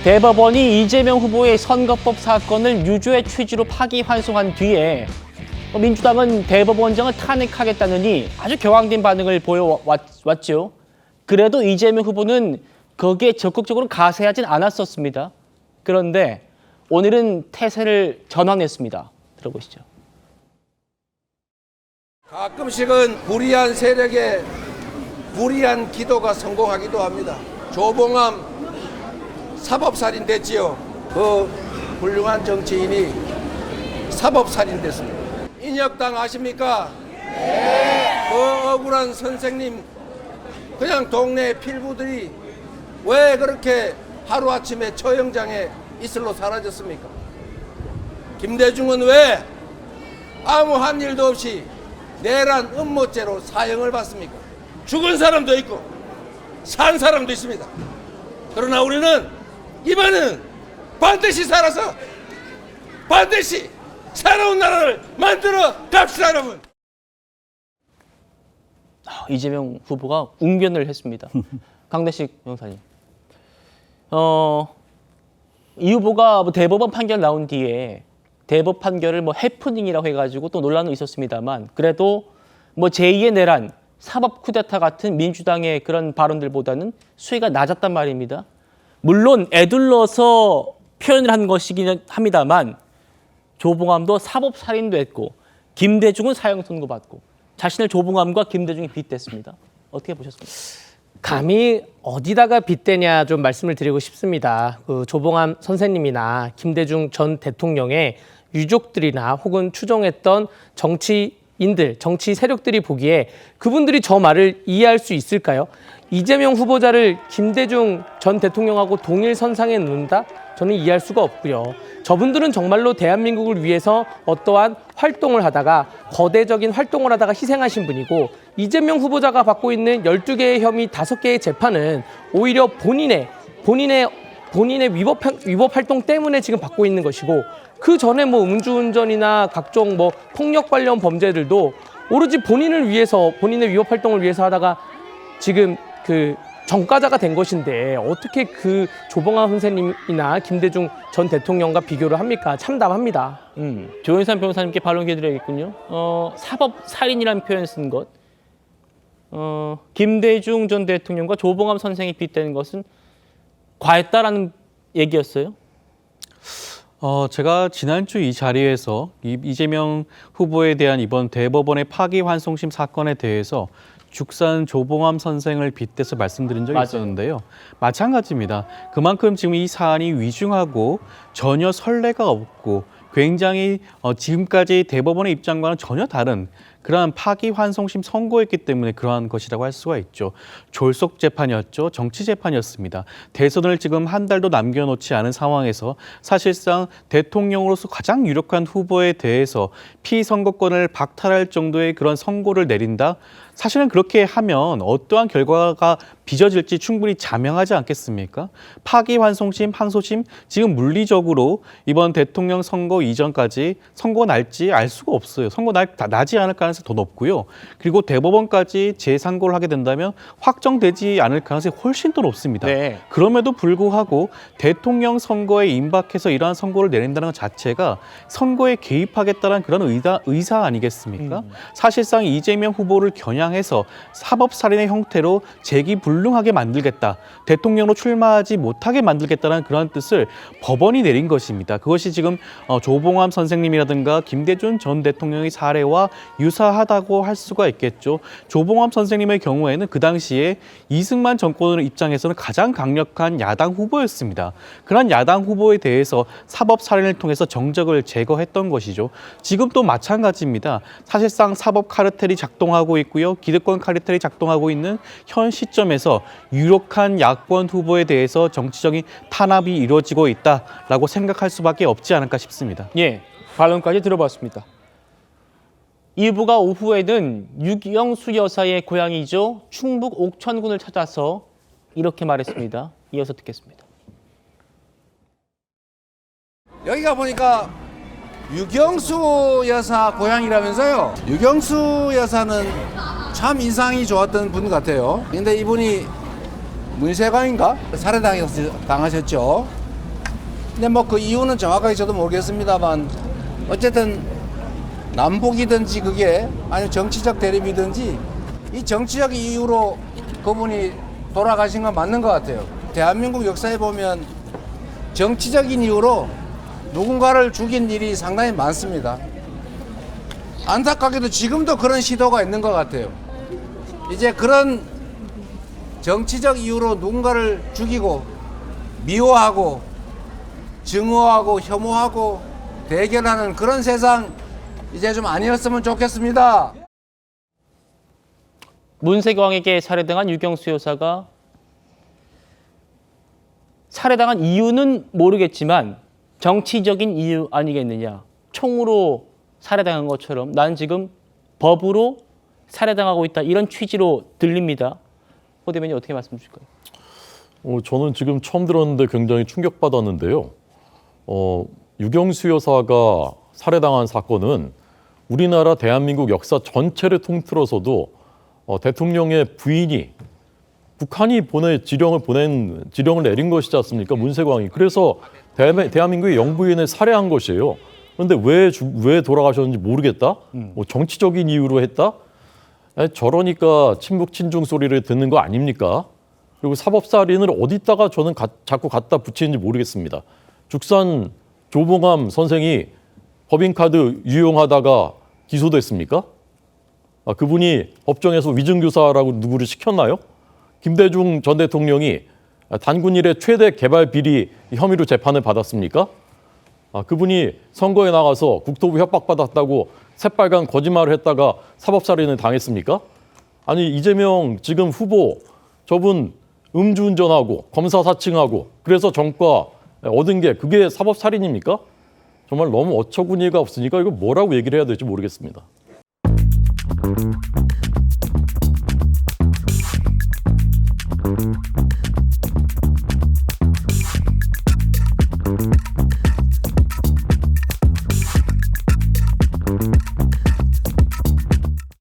대법원이 이재명 후보의 선거법 사건을 유죄의 취지로 파기환송한 뒤에 민주당은 대법원장을 탄핵하겠다느니 아주 격앙된 반응을 보여왔죠. 그래도 이재명 후보는 거기에 적극적으로 가세하진 않았었습니다. 그런데 오늘은 태세를 전환했습니다. 들어보시죠. 가끔씩은 불의한 세력의 불의한 기도가 성공하기도 합니다. 조봉암 사법살인 됐지요. 그 훌륭한 정치인이 사법살인 됐습니다. 인혁당 아십니까? 네. 그 억울한 선생님, 그냥 동네 필부들이 왜 그렇게 하루아침에 처형장에 이슬로 사라졌습니까? 김대중은 왜 아무 한 일도 없이 내란 음모죄로 사형을 받습니까? 죽은 사람도 있고 산 사람도 있습니다. 그러나 우리는 이번에는 반드시 살아서 반드시 새로운 나라를 만들어 갑시다, 여러분. 이재명 후보가 웅변을 했습니다. 강대식 변호사님. 이 후보가 대법원 판결 나온 뒤에 대법 판결을 해프닝이라고 해가지고 또 논란은 있었습니다만 그래도 제2의 내란, 사법 쿠데타 같은 민주당의 그런 발언들보다는 수위가 낮았단 말입니다. 물론 애둘러서 표현을 한 것이긴 합니다만 조봉암도 사법 살인도 했고 김대중은 사형 선고받고 자신을 조봉암과 김대중이 빗댔습니다. 어떻게 보셨습니까? 감히 어디다가 빗대냐 좀 말씀을 드리고 싶습니다. 그 조봉암 선생님이나 김대중 전 대통령의 유족들이나 혹은 추종했던 정치인들, 정치 세력들이 보기에 그분들이 저 말을 이해할 수 있을까요? 이재명 후보자를 김대중 전 대통령하고 동일 선상에 놓는다? 저는 이해할 수가 없고요. 저분들은 정말로 대한민국을 위해서 어떠한 활동을 하다가 거대적인 활동을 하다가 희생하신 분이고 이재명 후보자가 받고 있는 12개의 혐의 5개의 재판은 오히려 본인의 위법 활동 때문에 지금 받고 있는 것이고 그 전에 음주운전이나 각종 폭력 관련 범죄들도 오로지 본인을 위해서 본인의 위법 활동을 위해서 하다가 지금 그 전과자가 된 것인데 어떻게 그 조봉암 선생님이나 김대중 전 대통령과 비교를 합니까? 참담합니다. 조윤선 변호사님께 반론 기회 드려야겠군요. 사법 살인이라는 표현 쓴 것. 김대중 전 대통령과 조봉암 선생이 빗대는 것은 과했다라는 얘기였어요? 제가 지난주 이 자리에서 이재명 후보에 대한 이번 대법원의 파기환송심 사건에 대해서 죽산 조봉암 선생을 빗대서 말씀드린 적이 있었는데요. 마찬가지입니다. 그만큼 지금 이 사안이 위중하고 전혀 선례가 없고 굉장히 지금까지 대법원의 입장과는 전혀 다른 그러한 파기환송심 선고였기 때문에 그러한 것이라고 할 수가 있죠. 졸속 재판이었죠. 정치 재판이었습니다. 대선을 지금 한 달도 남겨놓지 않은 상황에서 사실상 대통령으로서 가장 유력한 후보에 대해서 피선거권을 박탈할 정도의 그런 선고를 내린다? 사실은 그렇게 하면 어떠한 결과가 빚어질지 충분히 자명하지 않겠습니까? 파기환송심, 항소심, 지금 물리적으로 이번 대통령 선거 이전까지 선거 날지 알 수가 없어요. 선거 나지 않을 가능성이 더 높고요. 그리고 대법원까지 재상고를 하게 된다면 확정되지 않을 가능성이 훨씬 더 높습니다. 네. 그럼에도 불구하고 대통령 선거에 임박해서 이러한 선고를 내린다는 것 자체가 선거에 개입하겠다는 그런 의사 아니겠습니까? 사실상 이재명 후보를 겨냥해서 사법살인의 형태로 재기불능하게 만들겠다. 대통령으로 출마하지 못하게 만들겠다는 그런 뜻을 법원이 내린 것입니다. 그것이 지금 조봉암 선생님이라든가 김대중 전 대통령의 사례와 유사하다고 할 수가 있겠죠. 조봉암 선생님의 경우에는 그 당시에 이승만 정권 입장에서는 가장 강력한 야당 후보였습니다. 그런 야당 후보에 대해서 사법살인을 통해서 정적을 제거했던 것이죠. 지금도 마찬가지입니다. 사실상 사법 카르텔이 작동하고 있고요. 기득권 카르텔이 작동하고 있는 현 시점에서 유력한 야권 후보에 대해서 정치적인 탄압이 이루어지고 있다라고 생각할 수밖에 없지 않을까 싶습니다. 예, 반론까지 들어봤습니다. 이 후보가 오후에는 유경수 여사의 고향이죠. 충북 옥천군을 찾아서 이렇게 말했습니다. 이어서 듣겠습니다. 여기가 보니까 유경수 여사 고향이라면서요. 유경수 여사는 참 인상이 좋았던 분 같아요. 근데 이분이 문세광인가? 살해당하셨죠. 근데 뭐 그 이유는 정확하게 저도 모르겠습니다만 어쨌든 남북이든지 그게 아니면 정치적 대립이든지 이 정치적 이유로 그분이 돌아가신 건 맞는 것 같아요. 대한민국 역사에 보면 정치적인 이유로 누군가를 죽인 일이 상당히 많습니다. 안타깝게도 지금도 그런 시도가 있는 것 같아요. 이제 그런 정치적 이유로 누군가를 죽이고 미워하고 증오하고 혐오하고 대결하는 그런 세상 이제 좀 아니었으면 좋겠습니다. 문세광에게 살해당한 유경수 여사가 살해당한 이유는 모르겠지만 정치적인 이유 아니겠느냐. 총으로 살해당한 것처럼 난 지금 법으로 살해당하고 있다. 이런 취지로 들립니다. 호 대변인 어떻게 말씀 주실까요? 저는 지금 처음 들었는데 굉장히 충격받았는데요. 유경수 여사가 살해당한 사건은 우리나라 대한민국 역사 전체를 통틀어서도 대통령의 부인이 북한이 지령을 내린 것이지 않습니까? 문세광이. 그래서 대한민국의 영부인을 살해한 것이에요. 그런데 왜 돌아가셨는지 모르겠다? 뭐 정치적인 이유로 했다? 아니, 저러니까 친북 친중 소리를 듣는 거 아닙니까? 그리고 사법살인을 어디다가 저는 자꾸 갖다 붙이는지 모르겠습니다. 죽산 조봉암 선생이 법인카드 유용하다가 기소됐습니까? 그분이 법정에서 위증교사라고 누구를 시켰나요? 김대중 전 대통령이 단군 이래 최대 개발 비리 혐의로 재판을 받았습니까? 그분이 선거에 나가서 국토부 협박받았다고 새빨간 거짓말을 했다가 사법살인을 당했습니까? 아니 이재명 지금 후보 저분 음주운전하고 검사 사칭하고 그래서 정과 얻은 게 그게 사법살인입니까? 정말 너무 어처구니가 없으니까 이거 뭐라고 얘기를 해야 될지 모르겠습니다.